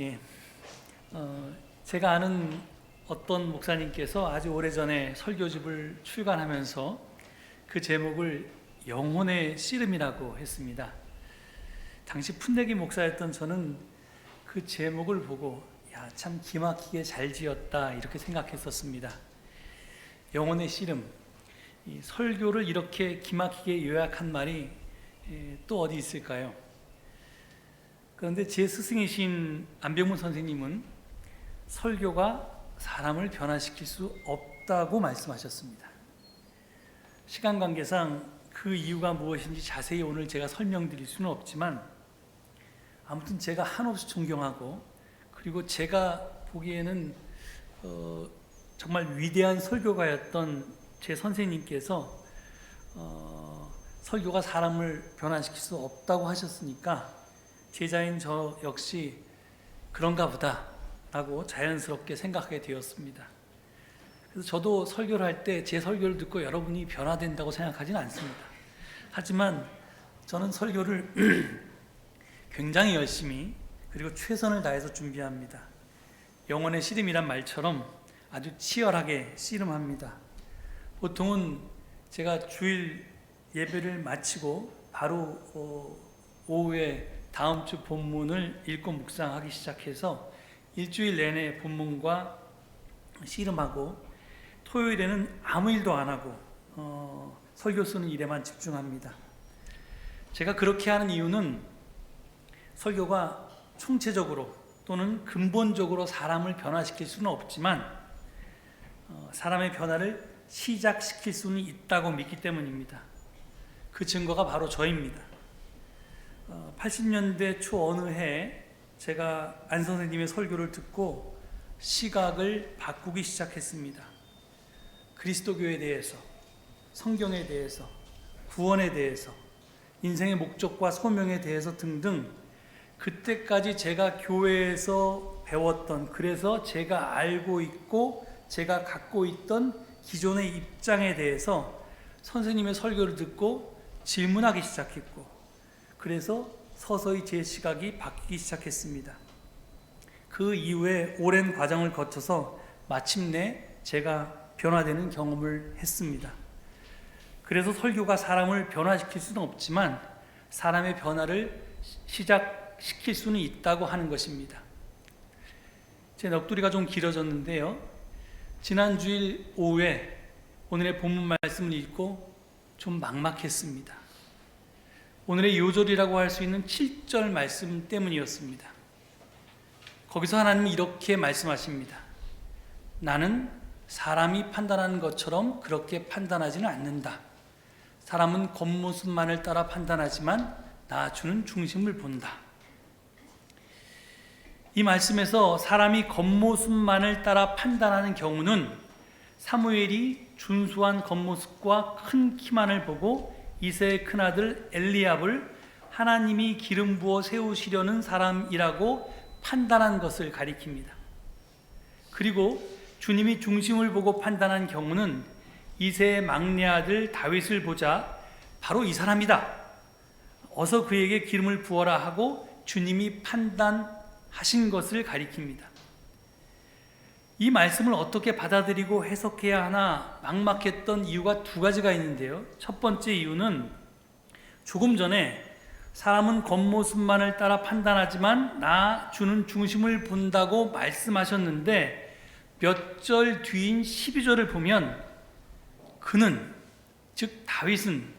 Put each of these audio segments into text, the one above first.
예, 제가 아는 어떤 목사님께서 아주 오래전에 설교집을 출간하면서 그 제목을 영혼의 씨름이라고 했습니다. 당시 풋내기 목사였던 저는 그 제목을 보고 야, 참 기막히게 잘 지었다 이렇게 생각했었습니다. 영혼의 씨름, 이 설교를 이렇게 기막히게 요약한 말이 또 어디 있을까요? 그런데 제 스승이신 안병문 선생님은 설교가 사람을 변화시킬 수 없다고 말씀하셨습니다. 시간 관계상 그 이유가 무엇인지 자세히 오늘 제가 설명드릴 수는 없지만 아무튼 제가 한없이 존경하고 그리고 제가 보기에는 정말 위대한 설교가였던 제 선생님께서 설교가 사람을 변화시킬 수 없다고 하셨으니까 제자인 저 역시 그런가 보다 라고 자연스럽게 생각하게 되었습니다. 그래서 저도 설교를 할 때 제 설교를 듣고 여러분이 변화된다고 생각하지는 않습니다. 하지만 저는 설교를 굉장히 열심히 그리고 최선을 다해서 준비합니다. 영혼의 씨름이란 말처럼 아주 치열하게 씨름합니다. 보통은 제가 주일 예배를 마치고 바로 오후에 다음 주 본문을 읽고 묵상하기 시작해서 일주일 내내 본문과 씨름하고 토요일에는 아무 일도 안 하고 설교 쓰는 일에만 집중합니다. 제가 그렇게 하는 이유는 설교가 총체적으로 또는 근본적으로 사람을 변화시킬 수는 없지만 사람의 변화를 시작시킬 수는 있다고 믿기 때문입니다. 그 증거가 바로 저입니다. 80년대 초 어느 해에 제가 안 선생님의 설교를 듣고 시각을 바꾸기 시작했습니다. 그리스도교에 대해서, 성경에 대해서, 구원에 대해서, 인생의 목적과 소명에 대해서 등등 그때까지 제가 교회에서 배웠던, 그래서 제가 알고 있고 제가 갖고 있던 기존의 입장에 대해서 선생님의 설교를 듣고 질문하기 시작했고, 그래서 서서히 제 시각이 바뀌기 시작했습니다. 그 이후에 오랜 과정을 거쳐서 마침내 제가 변화되는 경험을 했습니다. 그래서 설교가 사람을 변화시킬 수는 없지만 사람의 변화를 시작시킬 수는 있다고 하는 것입니다. 제 넋두리가 좀 길어졌는데요. 지난 주일 오후에 오늘의 본문 말씀을 읽고 좀 막막했습니다. 오늘의 요절이라고 할 수 있는 7절 말씀 때문이었습니다. 거기서 하나님은 이렇게 말씀하십니다. 나는 사람이 판단하는 것처럼 그렇게 판단하지는 않는다. 사람은 겉모습만을 따라 판단하지만 나 주는 중심을 본다. 이 말씀에서 사람이 겉모습만을 따라 판단하는 경우는 사무엘이 준수한 겉모습과 큰 키만을 보고 이새의 큰아들 엘리압을 하나님이 기름 부어 세우시려는 사람이라고 판단한 것을 가리킵니다. 그리고 주님이 중심을 보고 판단한 경우는 이새의 막내 아들 다윗을 보자 바로 이 사람이다. 어서 그에게 기름을 부어라 하고 주님이 판단하신 것을 가리킵니다. 이 말씀을 어떻게 받아들이고 해석해야 하나 막막했던 이유가 두 가지가 있는데요. 첫 번째 이유는 조금 전에 사람은 겉모습만을 따라 판단하지만 나 주는 중심을 본다고 말씀하셨는데 몇 절 뒤인 12절을 보면 그는, 즉 다윗은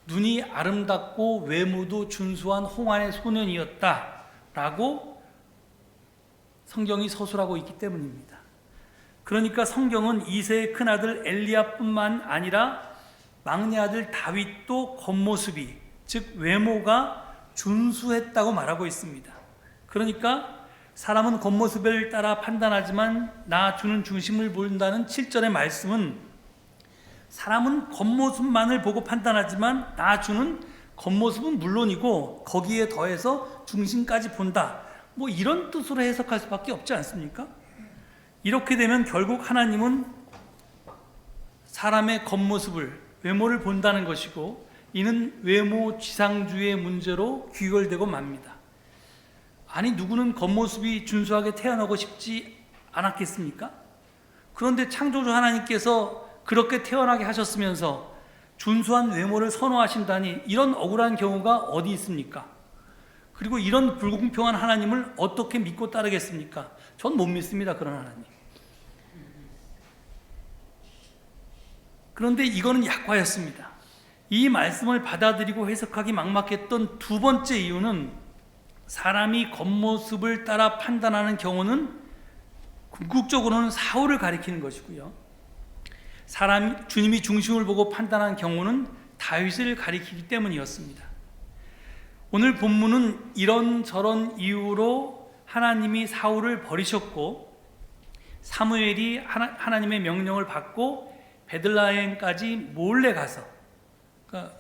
눈이 아름답고 외모도 준수한 홍안의 소년이었다 라고 성경이 서술하고 있기 때문입니다. 그러니까 성경은 이새의 큰아들 엘리압뿐만 아니라 막내 아들 다윗도 겉모습이, 즉 외모가 준수했다고 말하고 있습니다. 그러니까 사람은 겉모습을 따라 판단하지만 나 주는 중심을 본다는 7절의 말씀은 사람은 겉모습만을 보고 판단하지만 나 주는 겉모습은 물론이고 거기에 더해서 중심까지 본다. 뭐 이런 뜻으로 해석할 수밖에 없지 않습니까? 이렇게 되면 결국 하나님은 사람의 겉모습을, 외모를 본다는 것이고 이는 외모 지상주의 문제로 귀결되고 맙니다. 아니 누구는 겉모습이 준수하게 태어나고 싶지 않았겠습니까? 그런데 창조주 하나님께서 그렇게 태어나게 하셨으면서 준수한 외모를 선호하신다니 이런 억울한 경우가 어디 있습니까? 그리고 이런 불공평한 하나님을 어떻게 믿고 따르겠습니까? 전 못 믿습니다, 그런 하나님. 그런데 이거는 약과였습니다. 이 말씀을 받아들이고 해석하기 막막했던 두 번째 이유는 사람이 겉모습을 따라 판단하는 경우는 궁극적으로는 사울을 가리키는 것이고요. 주님이 중심을 보고 판단하는 경우는 다윗을 가리키기 때문이었습니다. 오늘 본문은 이런저런 이유로 하나님이 사울을 버리셨고 사무엘이 하나님의 명령을 받고 베들레헴까지 몰래 가서, 그러니까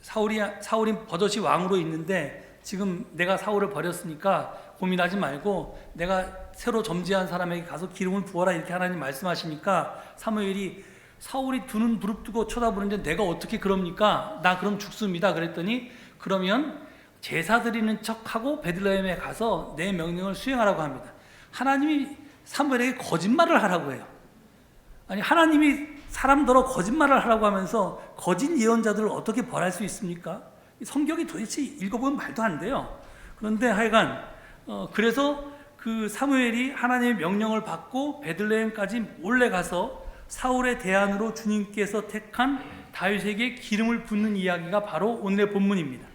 사울이 버젓이 왕으로 있는데 지금 내가 사울을 버렸으니까 고민하지 말고 내가 새로 점지한 사람에게 가서 기름을 부어라 이렇게 하나님 말씀하시니까 사무엘이 사울이 두 눈 부릅뜨고 쳐다보는데 내가 어떻게 그럽니까? 나 그럼 죽습니다. 그랬더니 그러면 제사 드리는 척하고 베들레헴에 가서 내 명령을 수행하라고 합니다. 하나님이 사무엘에게 거짓말을 하라고 해요. 아니 하나님이 사람들어 거짓말을 하라고 하면서 거짓 예언자들을 어떻게 벌할 수 있습니까? 성경이 도대체 읽어보면 말도 안 돼요. 그런데 하여간 그래서 그 사무엘이 하나님의 명령을 받고 베들레헴까지 몰래 가서 사울의 대안으로 주님께서 택한 다윗에게 기름을 붓는 이야기가 바로 오늘의 본문입니다.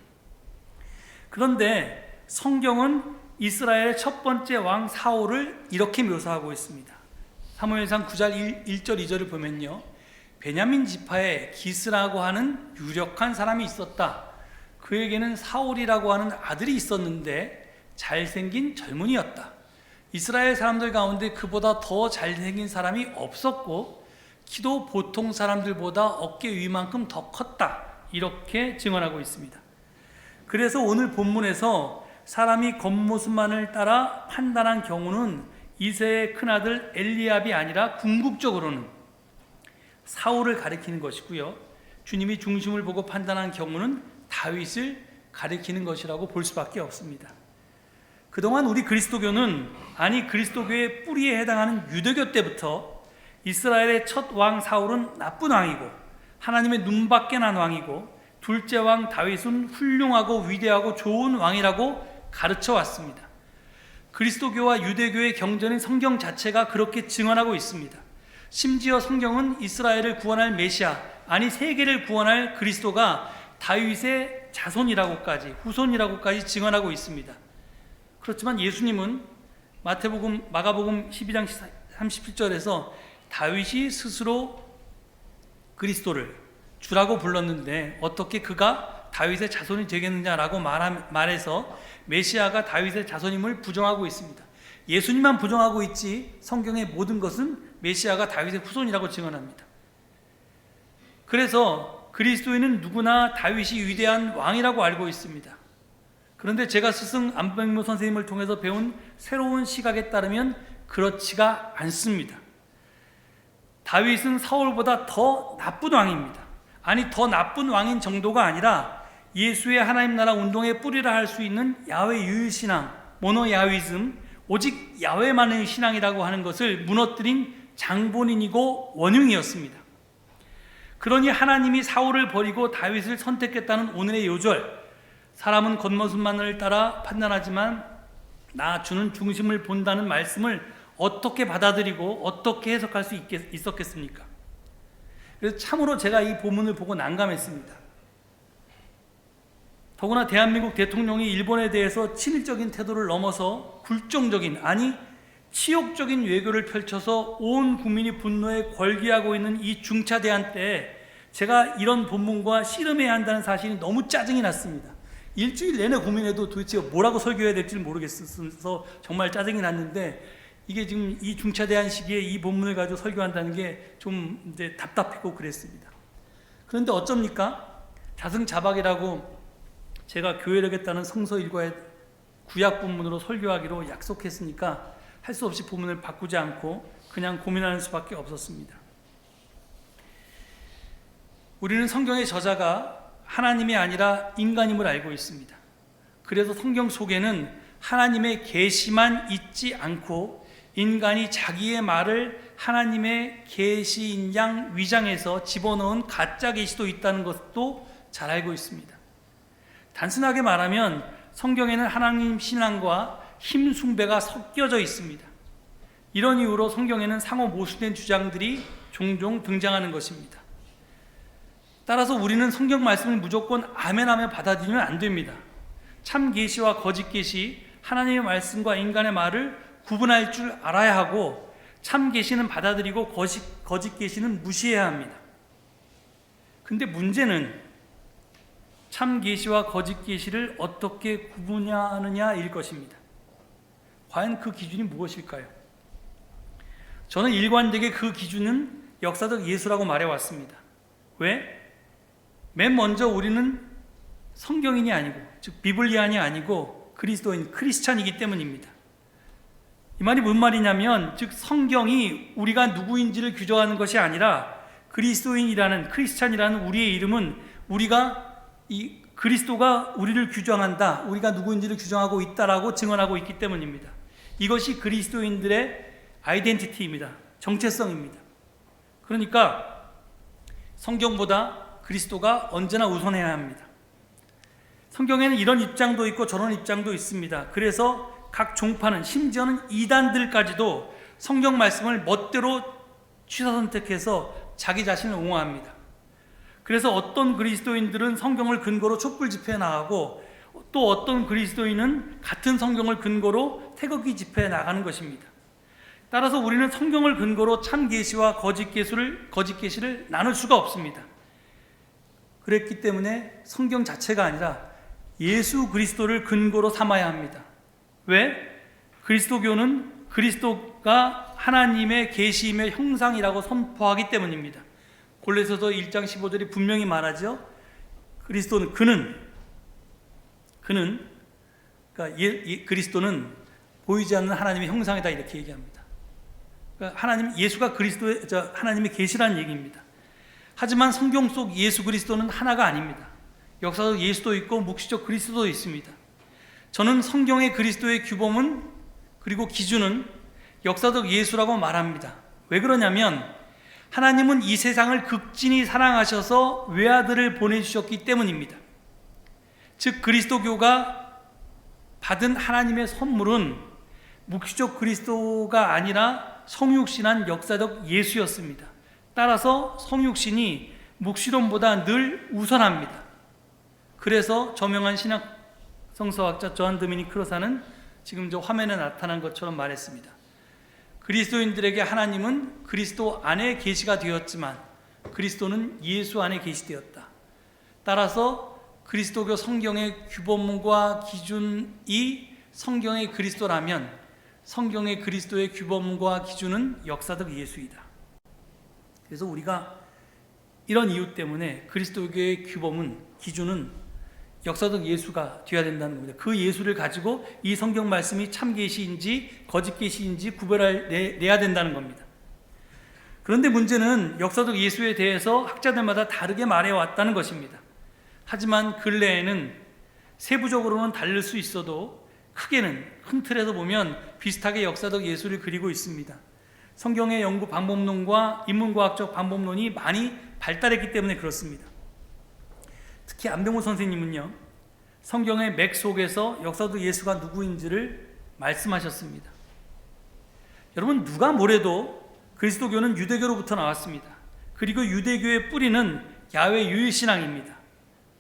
그런데 성경은 이스라엘의 첫 번째 왕 사울을 이렇게 묘사하고 있습니다. 사무엘상 9장 1절 2절을 보면요, 베냐민 지파에 기스라고 하는 유력한 사람이 있었다. 그에게는 사울이라고 하는 아들이 있었는데 잘생긴 젊은이였다. 이스라엘 사람들 가운데 그보다 더 잘생긴 사람이 없었고 키도 보통 사람들보다 어깨 위만큼 더 컸다. 이렇게 증언하고 있습니다. 그래서 오늘 본문에서 사람이 겉모습만을 따라 판단한 경우는 이새의 큰아들 엘리압이 아니라 궁극적으로는 사울을 가리키는 것이고요, 주님이 중심을 보고 판단한 경우는 다윗을 가리키는 것이라고 볼 수밖에 없습니다. 그동안 우리 그리스도교는, 아니 그리스도교의 뿌리에 해당하는 유대교 때부터 이스라엘의 첫 왕 사울은 나쁜 왕이고 하나님의 눈밖에 난 왕이고 둘째 왕 다윗은 훌륭하고 위대하고 좋은 왕이라고 가르쳐 왔습니다. 그리스도교와 유대교의 경전인 성경 자체가 그렇게 증언하고 있습니다. 심지어 성경은 이스라엘을 구원할 메시아, 아니 세계를 구원할 그리스도가 다윗의 자손이라고까지, 후손이라고까지 증언하고 있습니다. 그렇지만 예수님은 마가복음 12장 37절에서 다윗이 스스로 그리스도를 주라고 불렀는데 어떻게 그가 다윗의 자손이 되겠느냐라고 말해서 메시아가 다윗의 자손임을 부정하고 있습니다. 예수님만 부정하고 있지 성경의 모든 것은 메시아가 다윗의 후손이라고 증언합니다. 그래서 그리스도인은 누구나 다윗이 위대한 왕이라고 알고 있습니다. 그런데 제가 스승 안백모 선생님을 통해서 배운 새로운 시각에 따르면 그렇지가 않습니다. 다윗은 사울보다 더 나쁜 왕입니다. 아니 더 나쁜 왕인 정도가 아니라 예수의 하나님 나라 운동의 뿌리라 할 수 있는 야훼 유일신앙, 모노야휘즘, 오직 야훼만의 신앙이라고 하는 것을 무너뜨린 장본인이고 원흉이었습니다. 그러니 하나님이 사울을 버리고 다윗을 선택했다는 오늘의 요절, 사람은 겉모습만을 따라 판단하지만 나 주는 중심을 본다는 말씀을 어떻게 받아들이고 어떻게 해석할 수 있었겠습니까? 그래서 참으로 제가 이 본문을 보고 난감했습니다. 더구나 대한민국 대통령이 일본에 대해서 친일적인 태도를 넘어서 굴종적인, 아니 치욕적인 외교를 펼쳐서 온 국민이 분노에 걸기하고 있는 이 중차대한 때에 제가 이런 본문과 씨름해야 한다는 사실이 너무 짜증이 났습니다. 일주일 내내 고민해도 도대체 뭐라고 설교해야 될지 모르겠어서 정말 짜증이 났는데, 이게 지금 이 중차대한 시기에 이 본문을 가지고 설교한다는 게 좀 이제 답답했고 그랬습니다. 그런데 어쩝니까? 자승자박이라고 제가 교회력했다는 성서 일과의 구약 본문으로 설교하기로 약속했으니까 할 수 없이 본문을 바꾸지 않고 그냥 고민하는 수밖에 없었습니다. 우리는 성경의 저자가 하나님이 아니라 인간임을 알고 있습니다. 그래서 성경 속에는 하나님의 계시만 있지 않고 인간이 자기의 말을 하나님의 계시인 양 위장해서 집어넣은 가짜 계시도 있다는 것도 잘 알고 있습니다. 단순하게 말하면 성경에는 하나님 신앙과 힘 숭배가 섞여져 있습니다. 이런 이유로 성경에는 상호 모순된 주장들이 종종 등장하는 것입니다. 따라서 우리는 성경 말씀을 무조건 아멘하며 받아들이면 안 됩니다. 참 계시와 거짓 계시, 하나님의 말씀과 인간의 말을 구분할 줄 알아야 하고, 참 계시는 받아들이고 거짓 계시는 무시해야 합니다. 근데 문제는 참 계시와 거짓 계시를 어떻게 구분하느냐일 것입니다. 과연 그 기준이 무엇일까요? 저는 일관되게 그 기준은 역사적 예수라고 말해왔습니다. 왜? 맨 먼저 우리는 성경인이 아니고, 즉 비블리안이 아니고 그리스도인, 크리스찬이기 때문입니다. 이 말이 뭔 말이냐면, 즉 성경이 우리가 누구인지를 규정하는 것이 아니라 그리스도인이라는, 크리스찬이라는 우리의 이름은 우리가 이 그리스도가 우리를 규정한다, 우리가 누구인지를 규정하고 있다라고 증언하고 있기 때문입니다. 이것이 그리스도인들의 아이덴티티입니다. 정체성입니다. 그러니까 성경보다 그리스도가 언제나 우선해야 합니다. 성경에는 이런 입장도 있고 저런 입장도 있습니다. 그래서 각 종파는, 심지어는 이단들까지도 성경 말씀을 멋대로 취사 선택해서 자기 자신을 옹호합니다. 그래서 어떤 그리스도인들은 성경을 근거로 촛불 집회에 나가고, 또 어떤 그리스도인은 같은 성경을 근거로 태극기 집회에 나가는 것입니다. 따라서 우리는 성경을 근거로 참 계시와 거짓 계시를 나눌 수가 없습니다. 그랬기 때문에 성경 자체가 아니라 예수 그리스도를 근거로 삼아야 합니다. 왜? 그리스도교는 그리스도가 하나님의 계시임의 형상이라고 선포하기 때문입니다. 골로새서 1장 15절이 분명히 말하죠. 그리스도는 그러니까 그리스도는 보이지 않는 하나님의 형상이다, 이렇게 얘기합니다. 그러니까 예수가 하나님의 계시라는 얘기입니다. 하지만 성경 속 예수 그리스도는 하나가 아닙니다. 역사적 예수도 있고 묵시적 그리스도도 있습니다. 저는 성경의 그리스도의 규범은, 그리고 기준은 역사적 예수라고 말합니다. 왜 그러냐면 하나님은 이 세상을 극진히 사랑하셔서 외아들을 보내주셨기 때문입니다. 즉 그리스도교가 받은 하나님의 선물은 묵시적 그리스도가 아니라 성육신한 역사적 예수였습니다. 따라서 성육신이 묵시론보다 늘 우선합니다. 그래서 저명한 신학 성서학자 조한 드미닉 크로사는 지금 저 화면에 나타난 것처럼 말했습니다. 그리스도인들에게 하나님은 그리스도 안에 계시가 되었지만 그리스도는 예수 안에 계시되었다. 따라서 그리스도교 성경의 규범과 기준이 성경의 그리스도라면 성경의 그리스도의 규범과 기준은 역사적 예수이다. 그래서 우리가 이런 이유 때문에 그리스도교의 규범은, 기준은 역사적 예수가 되어야 된다는 겁니다. 그 예수를 가지고 이 성경 말씀이 참 계시인지 거짓 계시인지 구별해내야 된다는 겁니다. 그런데 문제는 역사적 예수에 대해서 학자들마다 다르게 말해왔다는 것입니다. 하지만 근래에는 세부적으로는 다를 수 있어도 큰 틀에서 보면 비슷하게 역사적 예수를 그리고 있습니다. 성경의 연구 방법론과 인문과학적 방법론이 많이 발달했기 때문에 그렇습니다. 특히 안병호 선생님은요, 성경의 맥 속에서 역사적 예수가 누구인지를 말씀하셨습니다. 여러분, 누가 뭐래도 그리스도교는 유대교로부터 나왔습니다. 그리고 유대교의 뿌리는 야훼 유일신앙입니다.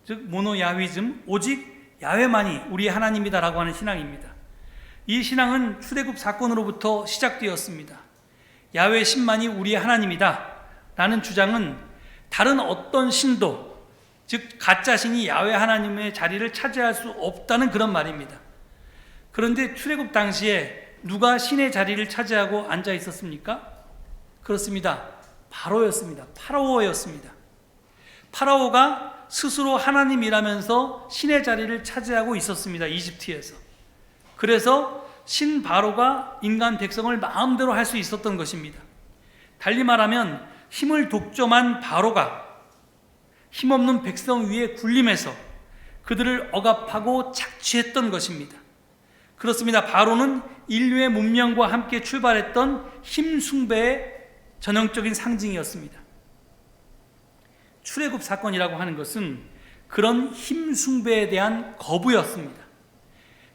즉 모노야휘즘, 오직 야훼만이 우리의 하나님이다라고 하는 신앙입니다. 이 신앙은 출애굽 사건으로부터 시작되었습니다. 야훼 신만이 우리의 하나님이다 라는 주장은 다른 어떤 신도, 즉 가짜 신이 야훼 하나님의 자리를 차지할 수 없다는 그런 말입니다. 그런데 출애굽 당시에 누가 신의 자리를 차지하고 앉아 있었습니까? 그렇습니다. 파라오였습니다. 파라오가 스스로 하나님이라면서 신의 자리를 차지하고 있었습니다. 이집트에서. 그래서 신 바로가 인간 백성을 마음대로 할 수 있었던 것입니다. 달리 말하면 힘을 독점한 바로가 힘없는 백성 위에 군림해서 그들을 억압하고 착취했던 것입니다. 그렇습니다. 바로는 인류의 문명과 함께 출발했던 힘 숭배의 전형적인 상징이었습니다. 출애굽 사건이라고 하는 것은 그런 힘 숭배에 대한 거부였습니다.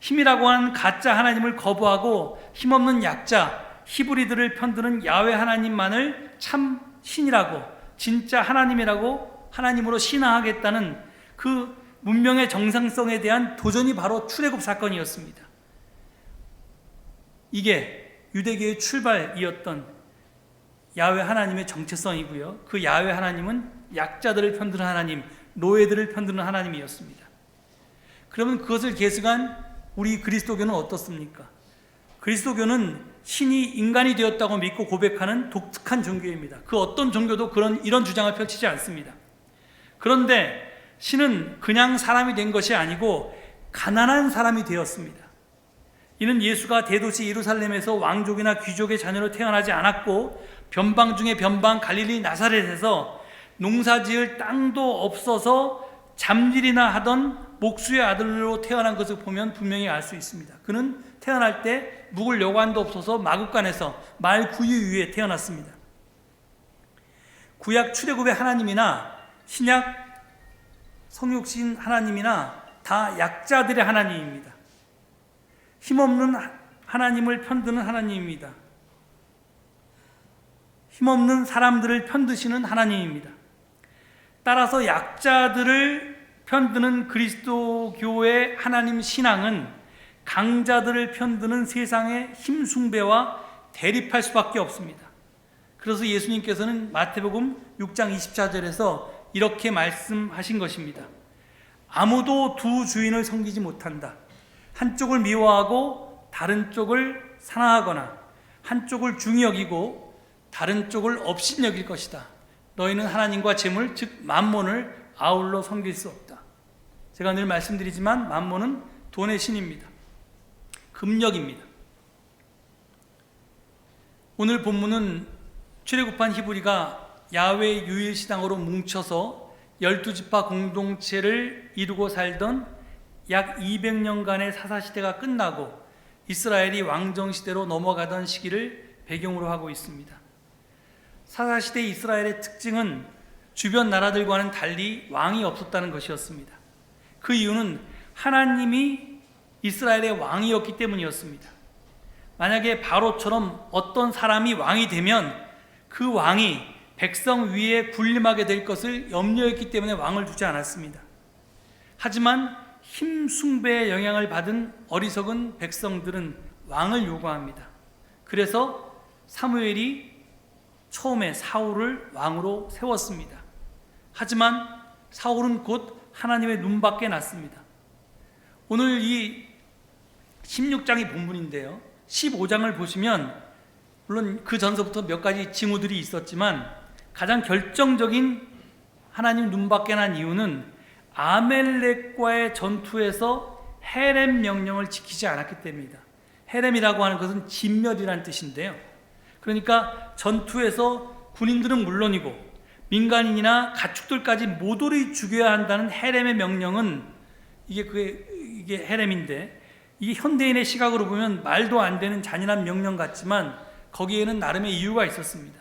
힘이라고 하는 가짜 하나님을 거부하고 힘없는 약자 히브리들을 편드는 야훼 하나님만을 참 신이라고, 진짜 하나님이라고 하나님으로 신앙하겠다는 그 문명의 정상성에 대한 도전이 바로 출애굽 사건이었습니다. 이게 유대교의 출발이었던 야훼 하나님의 정체성이고요. 그 야훼 하나님은 약자들을 편드는 하나님, 노예들을 편드는 하나님이었습니다. 그러면 그것을 계승한 우리 그리스도교는 어떻습니까? 그리스도교는 신이 인간이 되었다고 믿고 고백하는 독특한 종교입니다. 그 어떤 종교도 이런 주장을 펼치지 않습니다. 그런데 신은 그냥 사람이 된 것이 아니고 가난한 사람이 되었습니다. 이는 예수가 대도시 예루살렘에서 왕족이나 귀족의 자녀로 태어나지 않았고 변방 중에 변방 갈릴리 나사렛에서 농사지을 땅도 없어서 잠질이나 하던 목수의 아들로 태어난 것을 보면 분명히 알 수 있습니다. 그는 태어날 때 묵을 여관도 없어서 마국간에서 말 구유 위에 태어났습니다. 구약 출애굽의 하나님이나 신약 성육신 하나님이나 다 약자들의 하나님입니다. 힘없는 하나님을 편드는 하나님입니다. 힘없는 사람들을 편드시는 하나님입니다. 따라서 약자들을 편드는 그리스도교의 하나님 신앙은 강자들을 편드는 세상의 힘 숭배와 대립할 수밖에 없습니다. 그래서 예수님께서는 마태복음 6장 24절에서 이렇게 말씀하신 것입니다. 아무도 두 주인을 섬기지 못한다. 한쪽을 미워하고 다른 쪽을 사랑하거나 한쪽을 중히 여기고 다른 쪽을 업신 여길 것이다. 너희는 하나님과 재물 즉 만몬을 아울러 섬길 수 없다. 제가 늘 말씀드리지만 만몬은 돈의 신입니다. 금력입니다. 오늘 본문은 출애굽한 히브리가 야훼 유일신앙으로 뭉쳐서 12지파 공동체를 이루고 살던 약 200년간의 사사시대가 끝나고 이스라엘이 왕정시대로 넘어가던 시기를 배경으로 하고 있습니다. 사사시대 이스라엘의 특징은 주변 나라들과는 달리 왕이 없었다는 것이었습니다. 그 이유는 하나님이 이스라엘의 왕이었기 때문이었습니다. 만약에 바로처럼 어떤 사람이 왕이 되면 그 왕이 백성 위에 군림하게 될 것을 염려했기 때문에 왕을 두지 않았습니다. 하지만 힘 숭배의 영향을 받은 어리석은 백성들은 왕을 요구합니다. 그래서 사무엘이 처음에 사울을 왕으로 세웠습니다. 하지만 사울은 곧 하나님의 눈밖에 났습니다. 오늘 이 16장이 본문인데요. 15장을 보시면 물론 그 전서부터 몇 가지 징후들이 있었지만 가장 결정적인 하나님 눈밖에 난 이유는 아멜렉과의 전투에서 헤렘 명령을 지키지 않았기 때문입니다. 헤렘이라고 하는 것은 진멸이라는 뜻인데요. 그러니까 전투에서 군인들은 물론이고 민간인이나 가축들까지 모조리 죽여야 한다는 헤렘의 명령은 이게 헤렘인데 이게 현대인의 시각으로 보면 말도 안 되는 잔인한 명령 같지만 거기에는 나름의 이유가 있었습니다.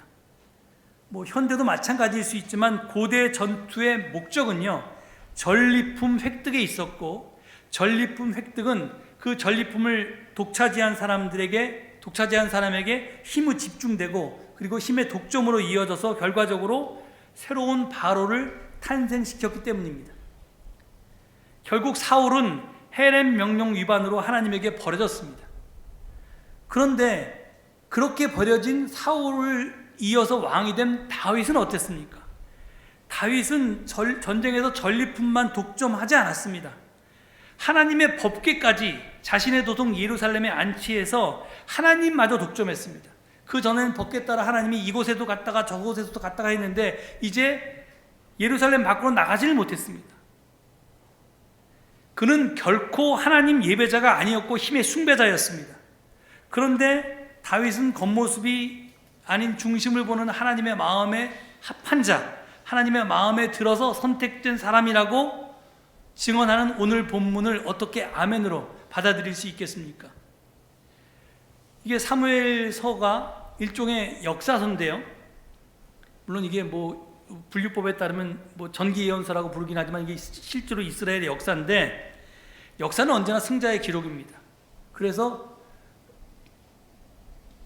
현대도 마찬가지일 수 있지만 고대 전투의 목적은요, 전리품 획득에 있었고 전리품 획득은 그 전리품을 독차지한 사람에게 힘이 집중되고 그리고 힘의 독점으로 이어져서 결과적으로 새로운 바로를 탄생시켰기 때문입니다. 결국 사울은 헤렘 명령 위반으로 하나님에게 버려졌습니다. 그런데 그렇게 버려진 사울을 이어서 왕이 된 다윗은 어땠습니까? 다윗은 전쟁에서 전리품만 독점하지 않았습니다. 하나님의 법궤까지 자신의 도성 예루살렘에 안치해서 하나님마저 독점했습니다. 그 전에는 법궤 따라 하나님이 이곳에도 갔다가 저곳에도 갔다가 했는데 이제 예루살렘 밖으로 나가지를 못했습니다. 그는 결코 하나님 예배자가 아니었고 힘의 숭배자였습니다. 그런데 다윗은 겉모습이 아닌 중심을 보는 하나님의 마음에 합한 자, 하나님의 마음에 들어서 선택된 사람이라고 증언하는 오늘 본문을 어떻게 아멘으로 받아들일 수 있겠습니까? 이게 사무엘서가 일종의 역사서인데요. 물론 이게 분류법에 따르면 전기 예언서라고 부르긴 하지만 이게 실제로 이스라엘의 역사인데, 역사는 언제나 승자의 기록입니다. 그래서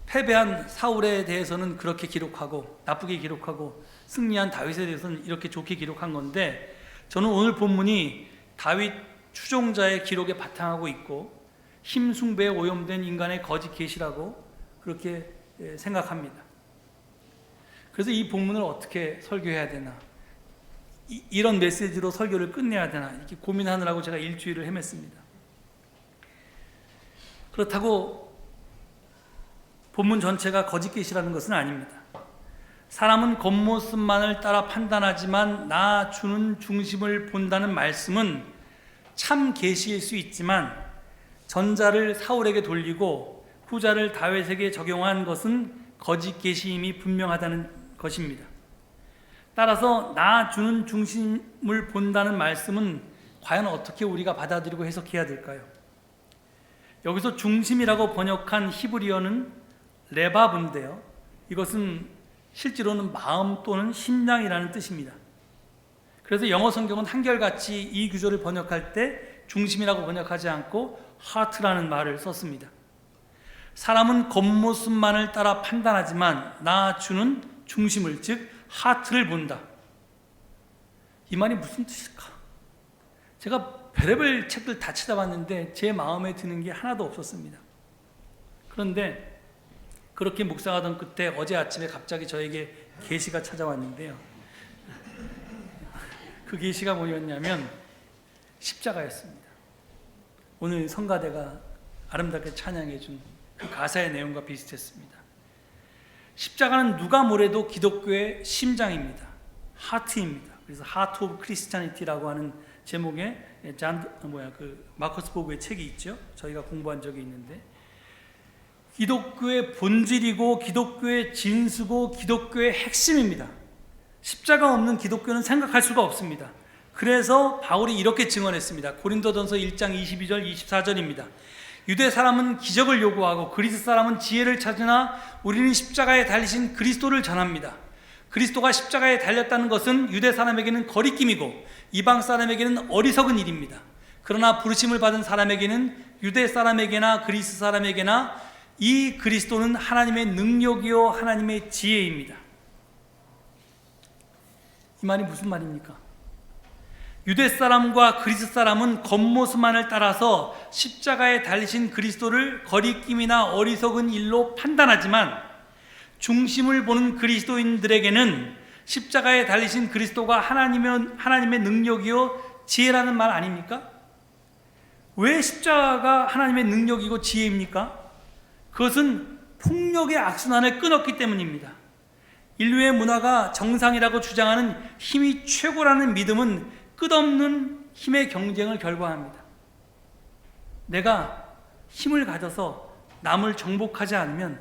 패배한 사울에 대해서는 그렇게 기록하고, 나쁘게 기록하고, 승리한 다윗에 대해서는 이렇게 좋게 기록한 건데, 저는 오늘 본문이 다윗 추종자의 기록에 바탕하고 있고 힘 숭배에 오염된 인간의 거짓 계시라고 그렇게 생각합니다. 그래서 이 본문을 어떻게 설교해야 되나, 이런 메시지로 설교를 끝내야 되나 이렇게 고민하느라고 제가 일주일을 헤맸습니다. 그렇다고 본문 전체가 거짓 계시라는 것은 아닙니다. 사람은 겉모습만을 따라 판단하지만 나 주는 중심을 본다는 말씀은 참 계시일 수 있지만, 전자를 사울에게 돌리고 후자를 다윗에게 적용한 것은 거짓 계시임이 분명하다는 것입니다. 따라서 나 주는 중심을 본다는 말씀은 과연 어떻게 우리가 받아들이고 해석해야 될까요? 여기서 중심이라고 번역한 히브리어는 레바브인데요, 이것은 실제로는 마음 또는 심장이라는 뜻입니다. 그래서 영어 성경은 한결같이 이 구절을 번역할 때 중심이라고 번역하지 않고 heart라는 말을 썼습니다. 사람은 겉모습만을 따라 판단하지만 나 주는 중심을, 즉 heart를 본다. 이 말이 무슨 뜻일까? 제가 별의별 책들 다 찾아봤는데 제 마음에 드는 게 하나도 없었습니다. 그런데 그렇게 묵상하던 끝에 어제 아침에 갑자기 저에게 계시가 찾아왔는데요, 그 계시가 뭐였냐면 십자가였습니다. 오늘 성가대가 아름답게 찬양해 준 그 가사의 내용과 비슷했습니다. 십자가는 누가 뭐래도 기독교의 심장입니다. 하트입니다. 그래서 하트 오브 크리스찬이티라고 하는 제목의 마커스 보그의 책이 있죠. 저희가 공부한 적이 있는데, 기독교의 본질이고 기독교의 진수고 기독교의 핵심입니다. 십자가 없는 기독교는 생각할 수가 없습니다. 그래서 바울이 이렇게 증언했습니다. 고린도전서 1장 22절 24절입니다. 유대 사람은 기적을 요구하고 그리스 사람은 지혜를 찾으나 우리는 십자가에 달리신 그리스도를 전합니다. 그리스도가 십자가에 달렸다는 것은 유대 사람에게는 거리낌이고 이방 사람에게는 어리석은 일입니다. 그러나 부르심을 받은 사람에게는, 유대 사람에게나 그리스 사람에게나 이 그리스도는 하나님의 능력이요 하나님의 지혜입니다. 이 말이 무슨 말입니까? 유대 사람과 그리스 사람은 겉모습만을 따라서 십자가에 달리신 그리스도를 거리낌이나 어리석은 일로 판단하지만, 중심을 보는 그리스도인들에게는 십자가에 달리신 그리스도가 하나님의 능력이요 지혜라는 말 아닙니까? 왜 십자가가 하나님의 능력이고 지혜입니까? 그것은 폭력의 악순환을 끊었기 때문입니다. 인류의 문화가 정상이라고 주장하는 힘이 최고라는 믿음은 끝없는 힘의 경쟁을 결과합니다. 내가 힘을 가져서 남을 정복하지 않으면,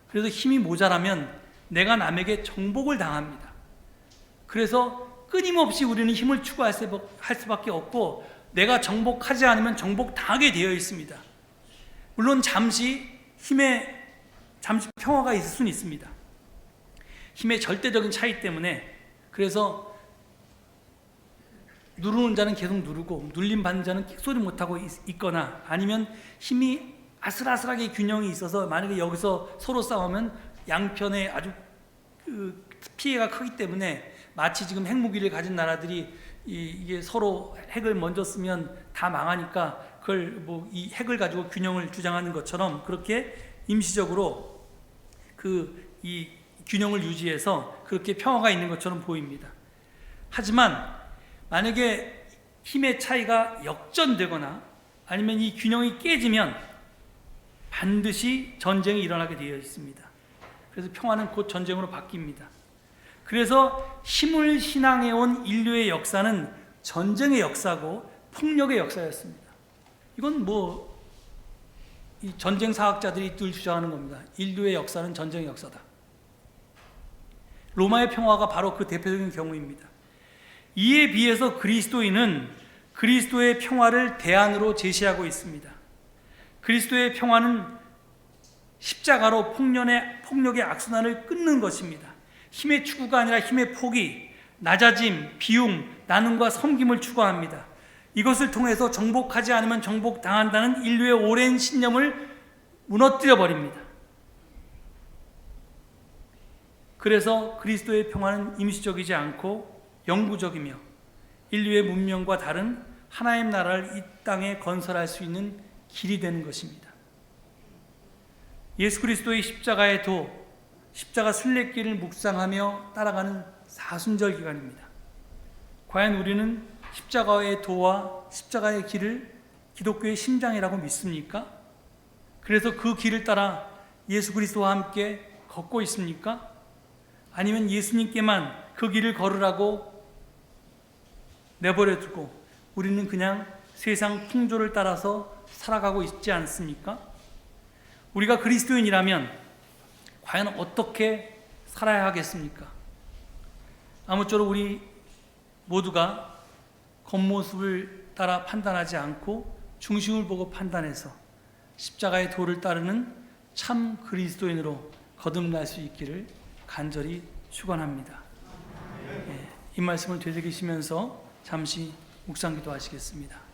그래서 힘이 모자라면 내가 남에게 정복을 당합니다. 그래서 끊임없이 우리는 힘을 추구할 수밖에 없고, 내가 정복하지 않으면 정복당하게 되어 있습니다. 물론 잠시 평화가 있을 수는 있습니다. 힘의 절대적인 차이 때문에. 그래서 누르는 자는 계속 누르고 눌림 받는 자는 킥소리 못하고 있거나, 아니면 힘이 아슬아슬하게 균형이 있어서 만약에 여기서 서로 싸우면 양편에 아주 피해가 크기 때문에, 마치 지금 핵무기를 가진 나라들이 이게 서로 핵을 먼저 쓰면 다 망하니까 그걸 이 핵을 가지고 균형을 주장하는 것처럼 그렇게 임시적으로 이 균형을 유지해서 그렇게 평화가 있는 것처럼 보입니다. 하지만 만약에 힘의 차이가 역전되거나 아니면 이 균형이 깨지면 반드시 전쟁이 일어나게 되어 있습니다. 그래서 평화는 곧 전쟁으로 바뀝니다. 그래서 힘을 신앙해온 인류의 역사는 전쟁의 역사고 폭력의 역사였습니다. 이건 이 전쟁 사학자들이 늘 주장하는 겁니다. 인류의 역사는 전쟁의 역사다. 로마의 평화가 바로 그 대표적인 경우입니다. 이에 비해서 그리스도인은 그리스도의 평화를 대안으로 제시하고 있습니다. 그리스도의 평화는 십자가로 폭력의 악순환을 끊는 것입니다. 힘의 추구가 아니라 힘의 포기, 낮아짐, 비움, 나눔과 섬김을 추구합니다. 이것을 통해서 정복하지 않으면 정복당한다는 인류의 오랜 신념을 무너뜨려 버립니다. 그래서 그리스도의 평화는 임시적이지 않고 영구적이며 인류의 문명과 다른 하나님 나라를 이 땅에 건설할 수 있는 길이 되는 것입니다. 예수 그리스도의 십자가의 도, 십자가 순례길을 묵상하며 따라가는 사순절 기간입니다. 과연 우리는 십자가의 도와 십자가의 길을 기독교의 심장이라고 믿습니까? 그래서 그 길을 따라 예수 그리스도와 함께 걷고 있습니까? 아니면 예수님께만 그 길을 걸으라고 내버려 두고 우리는 그냥 세상 풍조를 따라서 살아가고 있지 않습니까? 우리가 그리스도인이라면 과연 어떻게 살아야 하겠습니까? 아무쪼록 우리 모두가 겉모습을 따라 판단하지 않고 중심을 보고 판단해서 십자가의 도를 따르는 참 그리스도인으로 거듭날 수 있기를 간절히 축원합니다. 이 말씀을 되새기시면서 잠시 묵상 기도하시겠습니다.